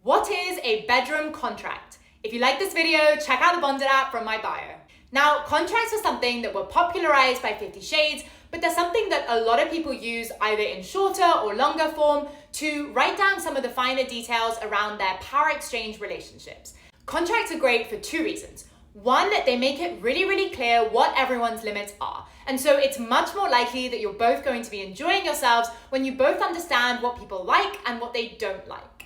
What is a bedroom contract? If you like this video, check out the Bonded app from my bio. Now, contracts are something that were popularized by 50 Shades, but they're something that a lot of people use either in shorter or longer form to write down some of the finer details around their power exchange relationships. Contracts are great for two reasons. One, they make it really clear what everyone's limits are. And so it's much more likely that you're both going to be enjoying yourselves when you both understand what people like and what they don't like.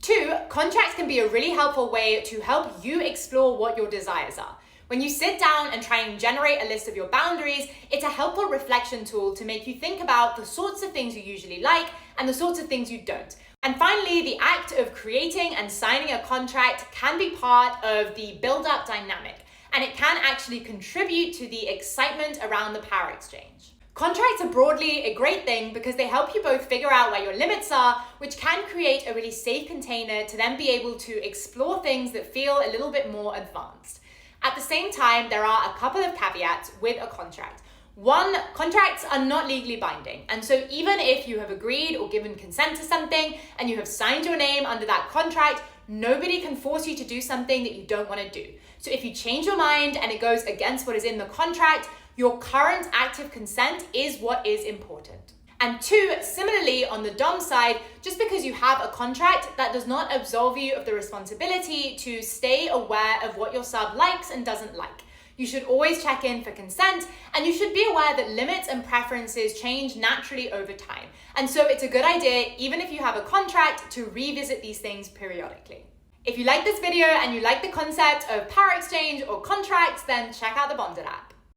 Two, contracts can be a really helpful way to help you explore what your desires are. When you sit down and try and generate a list of your boundaries, it's a helpful reflection tool to make you think about the sorts of things you usually like and the sorts of things you don't. And finally, the act of creating and signing a contract can be part of the build-up dynamic, and it can actually contribute to the excitement around the power exchange. Contracts are broadly a great thing because they help you both figure out where your limits are, which can create a really safe container to then be able to explore things that feel a little bit more advanced. At the same time, there are a couple of caveats with a contract. One, contracts are not legally binding. And so even if you have agreed or given consent to something and you have signed your name under that contract, nobody can force you to do something that you don't want to do. So if you change your mind and it goes against what is in the contract, your current active consent is what is important. And two, similarly on the dom side, just because you have a contract, that does not absolve you of the responsibility to stay aware of what your sub likes and doesn't like. You should always check in for consent, and you should be aware that limits and preferences change naturally over time. And so it's a good idea, even if you have a contract, to revisit these things periodically. If you like this video and you like the concept of power exchange or contracts, then check out the Bonded app.